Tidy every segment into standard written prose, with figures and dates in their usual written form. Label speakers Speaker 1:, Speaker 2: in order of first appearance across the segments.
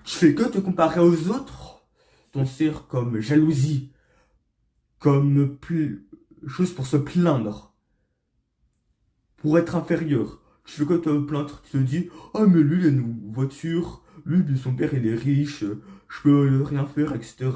Speaker 1: Tu fais que te comparer aux autres. T'en sers comme jalousie, comme chose pour se plaindre, pour être inférieur. Tu fais que te plaindre, tu te dis, ah mais lui il a une voiture, lui son père il est riche, je peux rien faire, etc.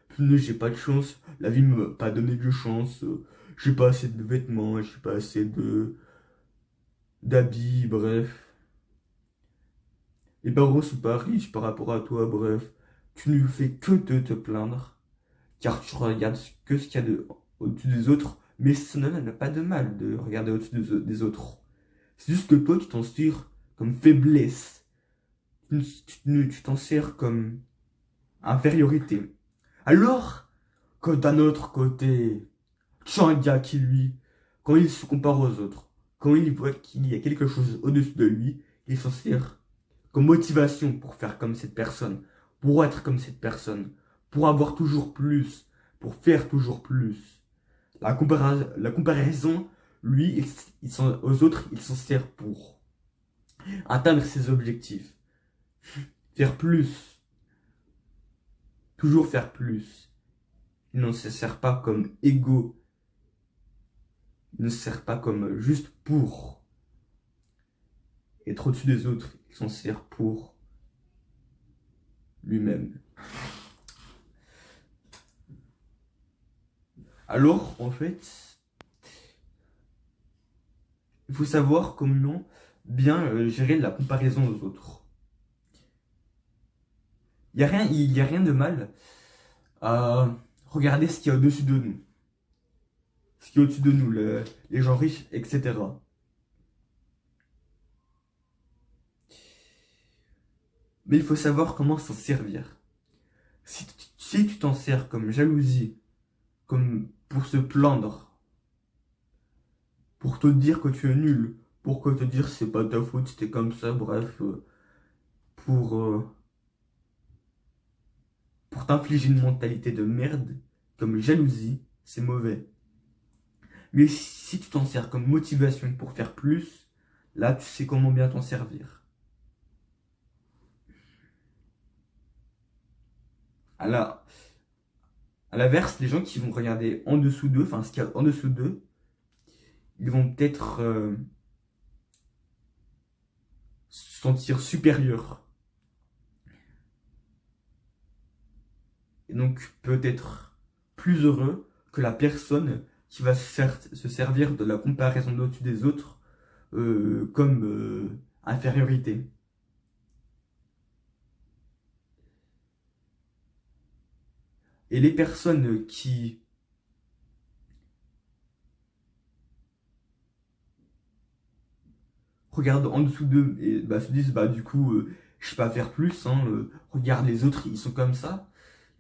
Speaker 1: Punaise, j'ai pas de chance, la vie m'a pas donné de chance, j'ai pas assez de vêtements, j'ai pas assez de d'habits, bref. Les barreaux sont pas riches par rapport à toi, bref. Tu ne fais que de te plaindre, car tu regardes que ce qu'il y a au-dessus des autres, mais cela n'a pas de mal de regarder au-dessus des autres. C'est juste que toi, tu t'en sers comme faiblesse. Tu t'en sers comme infériorité. Alors que d'un autre côté, tu as un gars qui, lui, quand il se compare aux autres, quand il voit qu'il y a quelque chose au-dessus de lui, il s'en sert comme motivation pour faire comme cette personne, pour être comme cette personne, pour avoir toujours plus, pour faire toujours plus. La comparaison, lui, aux autres, il s'en sert pour atteindre ses objectifs, faire plus, toujours faire plus. Il ne se sert pas comme égo, il ne se sert pas comme juste pour être au-dessus des autres, il s'en sert pour lui-même. Alors, en fait, il faut savoir comment bien gérer la comparaison aux autres. Il y a rien de mal à regarder ce qu'il y a au-dessus de nous, ce qui est au-dessus de nous, les gens riches, etc. Mais il faut savoir comment s'en servir. Si tu t'en sers comme jalousie, comme pour se plaindre, pour te dire que tu es nul, pour te dire c'est pas ta faute, c'était comme ça, bref, pour, euh, pour t'infliger une mentalité de merde, comme jalousie, c'est mauvais. Mais si tu t'en sers comme motivation pour faire plus, là tu sais comment bien t'en servir. À la, à l'inverse, les gens qui vont regarder en dessous d'eux, enfin ce qu'il y a en dessous d'eux, ils vont peut-être se sentir supérieurs. Et donc peut-être plus heureux que la personne qui va se servir de la comparaison d'au-dessus des autres comme infériorité. Et les personnes qui regardent en dessous d'eux et bah, se disent bah du coup je sais pas faire plus, hein, regarde les autres ils sont comme ça,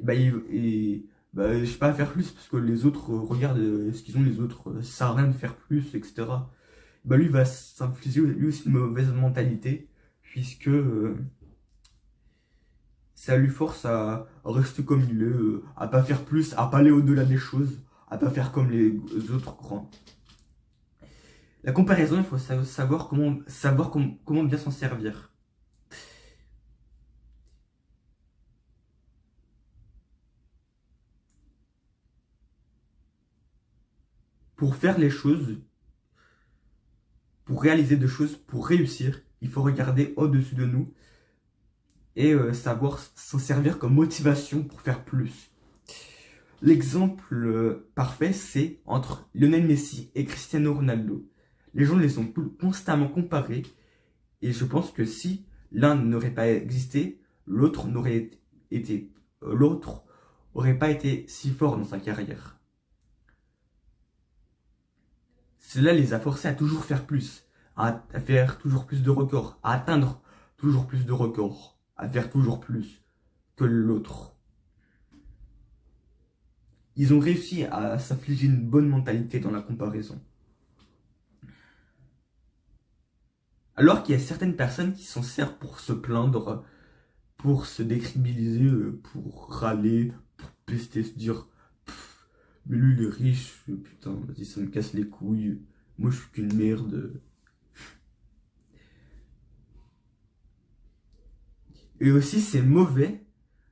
Speaker 1: bah, je sais pas faire plus parce que les autres regardent ce qu'ils ont les autres, ça sert à rien de faire plus, etc. Bah lui va s'infliger lui aussi une mauvaise mentalité puisque ça lui force à rester comme il est, à pas faire plus, à pas aller au-delà des choses, à pas faire comme les autres grands. La comparaison, il faut comment bien s'en servir. Pour faire les choses, pour réaliser des choses, pour réussir, il faut regarder au-dessus de nous et savoir s'en servir comme motivation pour faire plus. L'exemple parfait, c'est entre Lionel Messi et Cristiano Ronaldo. Les gens les ont constamment comparés et je pense que si l'un n'aurait pas existé, été, l'autre aurait pas été si fort dans sa carrière. Cela les a forcés à toujours faire plus, à faire toujours plus de records, à atteindre toujours plus de records, à faire toujours plus que l'autre. Ils ont réussi à s'affliger une bonne mentalité dans la comparaison. Alors qu'il y a certaines personnes qui s'en servent pour se plaindre, pour se décrédibiliser, pour râler, pour pester, se dire mais lui il est riche, putain, vas-y, ça me casse les couilles, moi je suis qu'une merde. Et aussi, c'est mauvais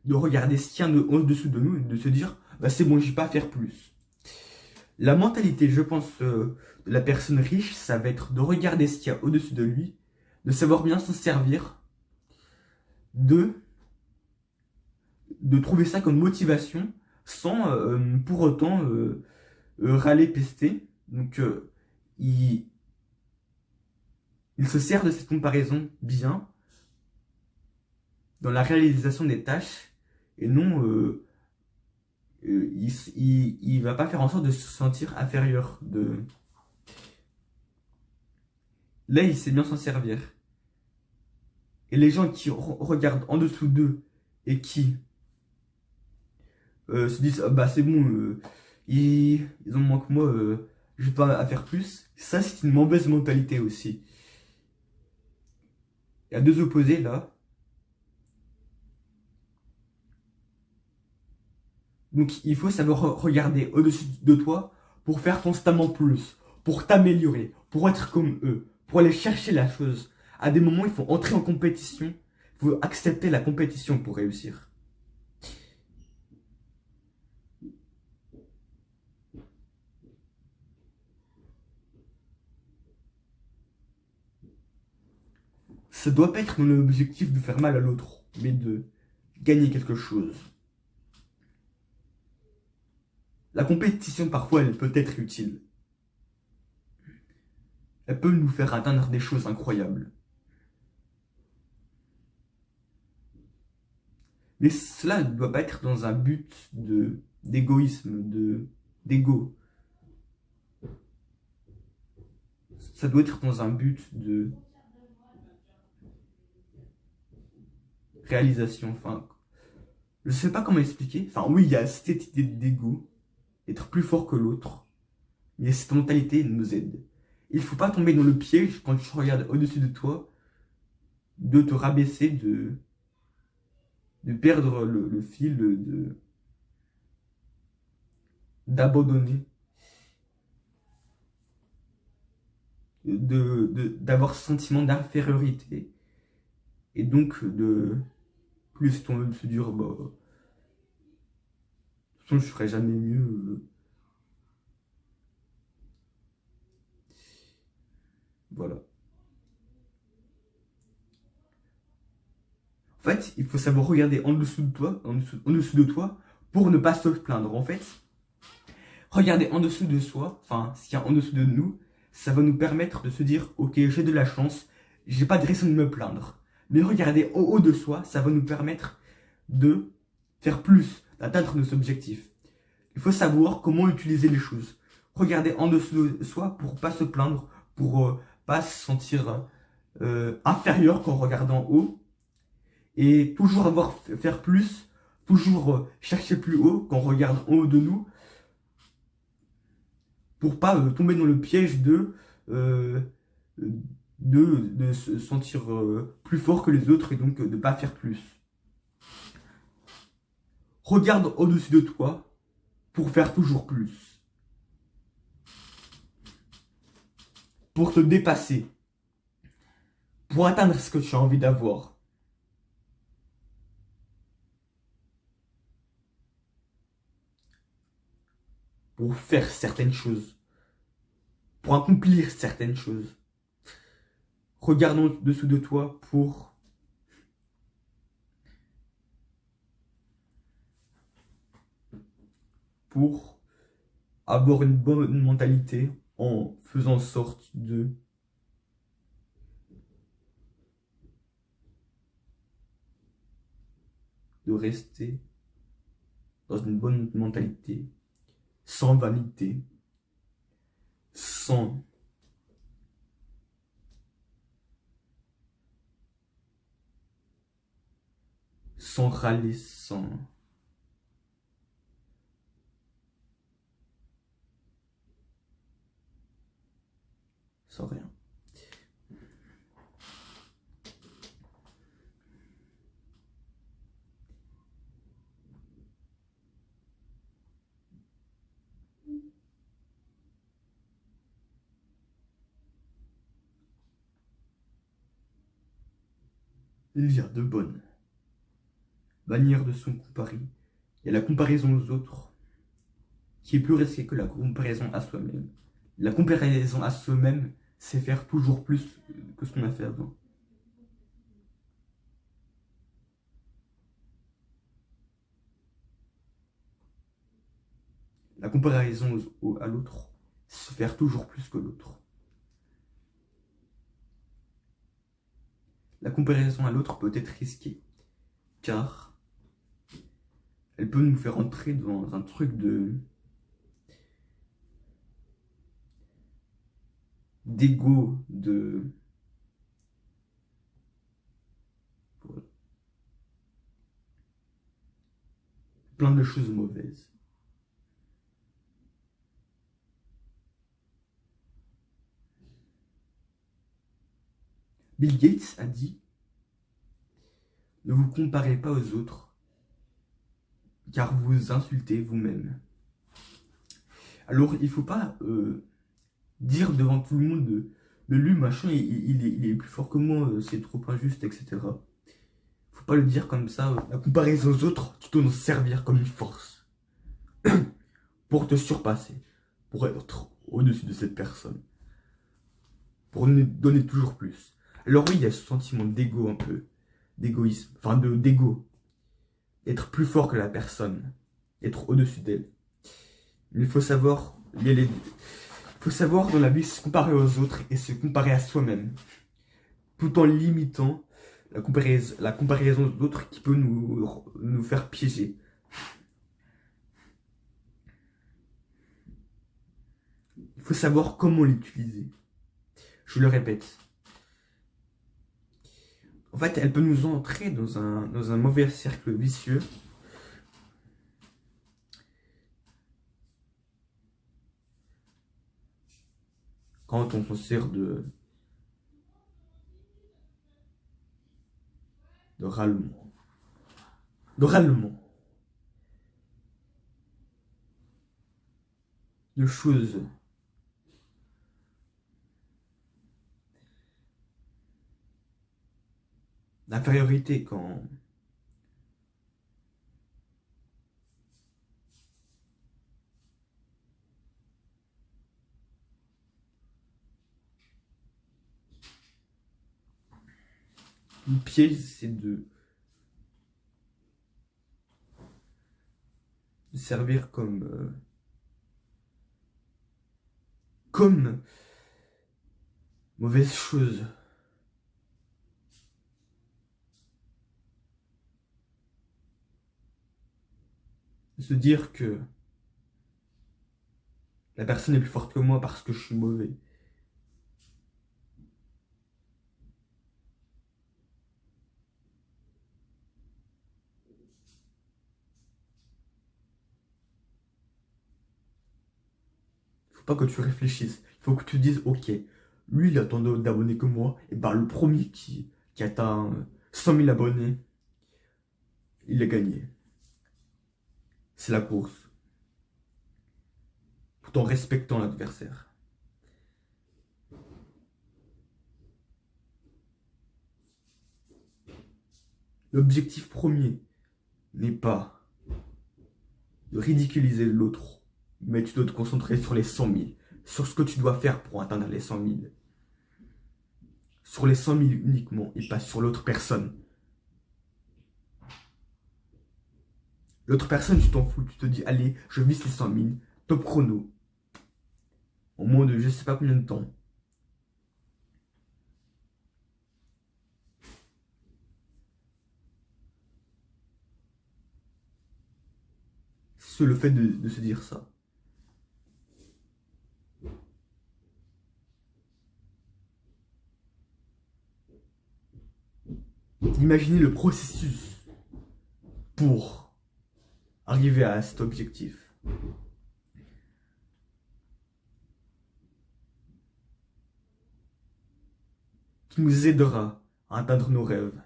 Speaker 1: de regarder ce qu'il y a au-dessous de nous et de se dire, bah c'est bon, je vais pas faire plus. La mentalité, je pense, de la personne riche, ça va être de regarder ce qu'il y a au-dessus de lui, de savoir bien s'en servir, de, de trouver ça comme motivation sans pour autant râler, pester. Donc, il, il se sert de cette comparaison bien dans la réalisation des tâches et non, il va pas faire en sorte de se sentir inférieur. Là, il sait bien s'en servir. Et les gens qui regardent en dessous d'eux et qui se disent ah, bah c'est bon, ils ont moins que moi, je vais pas à faire plus. Ça, c'est une mauvaise mentalité aussi. Il y a deux opposés là. Donc il faut savoir regarder au-dessus de toi pour faire constamment plus, pour t'améliorer, pour être comme eux, pour aller chercher la chose. À des moments, il faut entrer en compétition, il faut accepter la compétition pour réussir. Ça doit pas être dans l'objectif de faire mal à l'autre, mais de gagner quelque chose. La compétition, parfois, elle peut être utile. Elle peut nous faire atteindre des choses incroyables. Mais cela ne doit pas être dans un but d'égoïsme, d'ego. Ça doit être dans un but de réalisation. Enfin, je sais pas comment expliquer. Enfin, oui, il y a cette idée d'ego, être plus fort que l'autre. Mais cette mentalité nous aide. Il faut pas tomber dans le piège quand tu regardes au-dessus de toi, de te rabaisser, de perdre le fil, d'abandonner, d'avoir ce sentiment d'infériorité. Et donc, de plus tomber, de se dire, bah, de toute façon, je ferai jamais mieux. Voilà. En fait, il faut savoir regarder en dessous de toi, en dessous de toi, pour ne pas se plaindre. En fait, regarder en dessous de soi, enfin, ce qu'il y a en dessous de nous, ça va nous permettre de se dire, ok, j'ai de la chance, j'ai pas de raison de me plaindre. Mais regarder au haut de soi, ça va nous permettre de faire plus, d'atteindre nos objectifs. Il faut savoir comment utiliser les choses. Regarder en dessous de soi pour pas se plaindre, pour pas se sentir inférieur qu'en regardant en haut. Et toujours faire plus, toujours chercher plus haut quand on regarde en haut de nous, pour pas tomber dans le piège euh, de se sentir plus fort que les autres et donc de pas faire plus. Regarde au-dessus de toi pour faire toujours plus, pour te dépasser, pour atteindre ce que tu as envie d'avoir. Pour faire certaines choses, pour accomplir certaines choses. Regarde en dessous de toi pour avoir une bonne mentalité en faisant en sorte de rester dans une bonne mentalité, sans vanité, sans râler, sans rien. Il y a de bonnes manière de se comparer. Il y a la comparaison aux autres, qui est plus risquée que la comparaison à soi-même. La comparaison à soi-même, c'est faire toujours plus que ce qu'on a fait avant. La comparaison à l'autre, c'est faire toujours plus que l'autre. La comparaison à l'autre peut être risquée, car elle peut nous faire entrer dans un truc d'ego, plein de choses mauvaises. Bill Gates a dit: ne vous comparez pas aux autres, car vous insultez vous-même. Alors, il ne faut pas dire devant tout le monde de lui, machin, il est plus fort que moi, c'est trop injuste, etc. Faut pas le dire comme ça. La comparaison aux autres, tu dois nous servir comme une force pour te surpasser, pour être au-dessus de cette personne, pour nous donner toujours plus. Alors oui, il y a ce sentiment d'ego un peu, d'égoïsme, enfin d'ego, être plus fort que la personne, être au-dessus d'elle. Mais il faut savoir, faut savoir dans la vie se comparer aux autres et se comparer à soi-même, tout en limitant la comparaison d'autres qui peut nous faire piéger. Il faut savoir comment l'utiliser. Je le répète. En fait, elle peut nous entrer dans un mauvais cercle vicieux. Quand on se sert de râlement. De râlement. De choses. D'infériorité quand le piège, c'est de servir comme mauvaise chose. Se dire que la personne est plus forte que moi parce que je suis mauvais. Faut pas que tu réfléchisses. Il faut que tu dises, ok, lui il a tant d'abonnés que moi, et ben le premier qui atteint 100 000 abonnés, il a gagné. C'est la course. Tout en respectant l'adversaire. L'objectif premier n'est pas de ridiculiser l'autre, mais tu dois te concentrer sur les 100 000, sur ce que tu dois faire pour atteindre les 100 000. Sur les 100 000 uniquement, et pas sur l'autre personne. L'autre personne, tu t'en fous, tu te dis, allez, je vise les 100 000, top chrono. En moins de je sais pas combien de temps. C'est le fait de se dire ça. Imaginez le processus pour arriver à cet objectif. Qui nous aidera à atteindre nos rêves.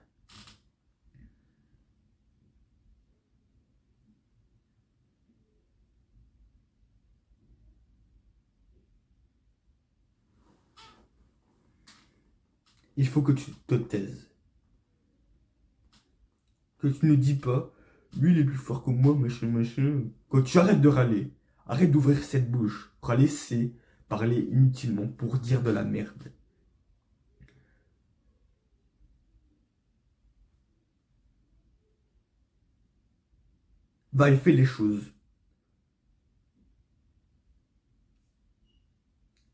Speaker 1: Il faut que tu te taises. que tu ne dis pas, lui il est plus fort que moi, machin, machin. Quand tu arrêtes de râler, arrête d'ouvrir cette bouche. Râler, c'est parler inutilement pour dire de la merde. Va et fais les choses.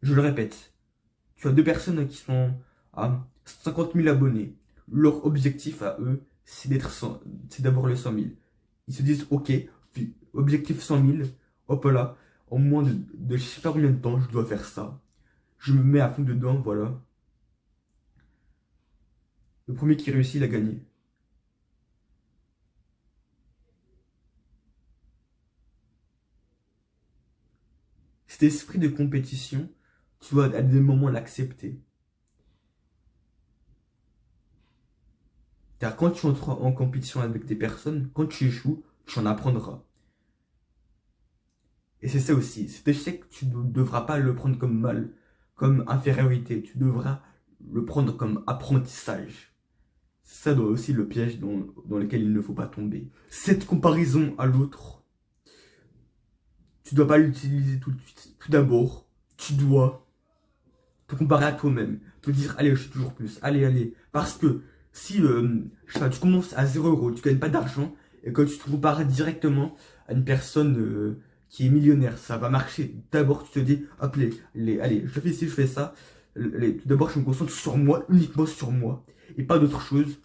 Speaker 1: Je le répète, tu as deux personnes qui sont à 50 000 abonnés. Leur objectif à eux, c'est c'est d'avoir les 100 000. Ils se disent, ok, objectif 100 000, hop là, en moins de je sais pas combien de temps, je dois faire ça. Je me mets à fond dedans, voilà. Le premier qui réussit, il a gagné. Cet esprit de compétition, tu dois à des moments l'accepter. Car quand tu entres en compétition avec des personnes, quand tu échoues, tu en apprendras. Et c'est ça aussi. Cet échec, tu ne devras pas le prendre comme mal, comme infériorité. Tu devras le prendre comme apprentissage. C'est ça aussi le piège dans lequel il ne faut pas tomber. Cette comparaison à l'autre, tu ne dois pas l'utiliser tout de suite. Tout d'abord, tu dois te comparer à toi-même. Te dire, allez, je suis toujours plus. Allez, allez. Parce que si je sais pas, tu commences à 0 €, tu gagnes pas d'argent, et que tu te compares directement à une personne qui est millionnaire, ça va marcher. D'abord, tu te dis, hop, allez, je fais ci, je fais ça. Tout d'abord, je me concentre sur moi, uniquement sur moi, et pas d'autre chose.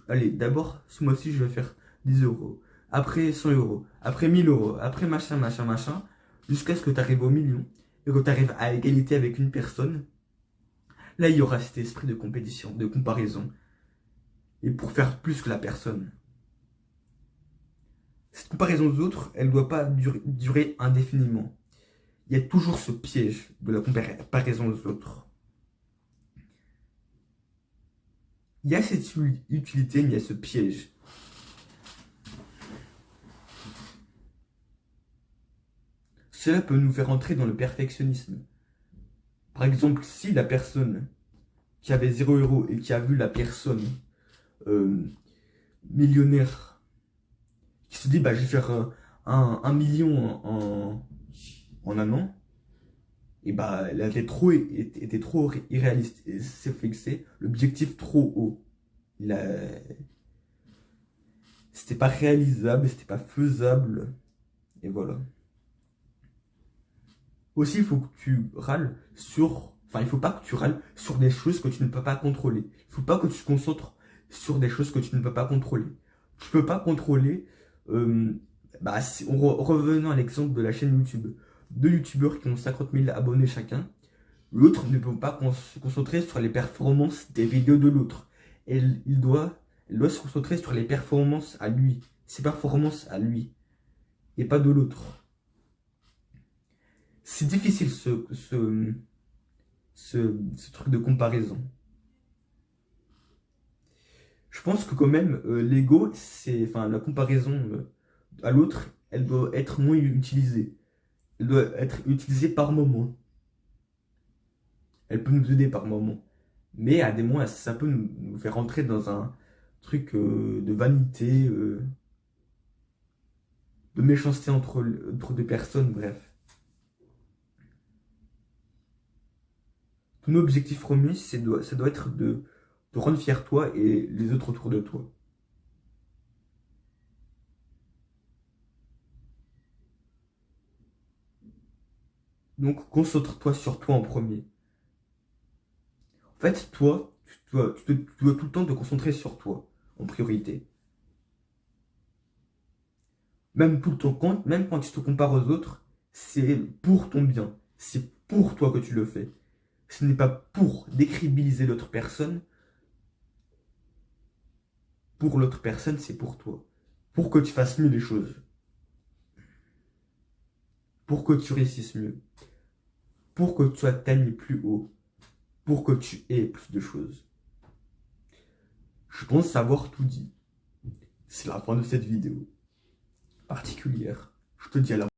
Speaker 1: Allez, d'abord, ce mois-ci, je vais faire 10 €. Après 100 €. Après 1000 €. Après machin, machin, machin. Jusqu'à ce que tu arrives au million. Et que tu arrives à égalité avec une personne. Là, il y aura cet esprit de compétition, de comparaison. Et pour faire plus que la personne. Cette comparaison aux autres, elle ne doit pas durer indéfiniment. Il y a toujours ce piège de la comparaison aux autres. Il y a cette utilité, mais il y a ce piège. Cela peut nous faire entrer dans le perfectionnisme. Par exemple, si la personne qui avait 0 € et qui a vu la personne millionnaire qui se dit, bah, je vais faire un million en un an, et bah, elle était trop irréaliste. Et s'est fixé l'objectif trop haut. C'était pas réalisable, c'était pas faisable. Et voilà. Aussi, il faut que tu râles sur... Enfin, il faut pas que tu râles sur des choses que tu ne peux pas contrôler. Il faut pas que tu te concentres sur des choses que tu ne peux pas contrôler. Tu peux pas contrôler... revenons à l'exemple de la chaîne YouTube. Deux youtubeurs qui ont 50 000 abonnés chacun. L'autre ne peut pas se concentrer sur les performances des vidéos de l'autre. Il doit se concentrer sur les performances à lui. Ses performances à lui. Et pas de l'autre. C'est difficile ce truc de comparaison. Je pense que quand même, l'ego, enfin, la comparaison à l'autre, elle doit être moins utilisée. Elle doit être utilisée par moment. Elle peut nous aider par moment. Mais à des moments, ça peut nous faire rentrer dans un truc de vanité, de méchanceté entre deux personnes, bref. Ton objectif premier, ça doit être de rendre fier toi et les autres autour de toi. Donc, concentre-toi sur toi en premier. En fait, toi, tu dois tout le temps te concentrer sur toi, en priorité. Même tout le temps, même quand tu te compares aux autres, c'est pour ton bien. C'est pour toi que tu le fais. Ce n'est pas pour décrédibiliser l'autre personne. Pour l'autre personne, c'est pour toi. Pour que tu fasses mieux les choses. Pour que tu réussisses mieux. Pour que tu atteignes plus haut. Pour que tu aies plus de choses. Je pense avoir tout dit. C'est la fin de cette vidéo particulière. Je te dis à la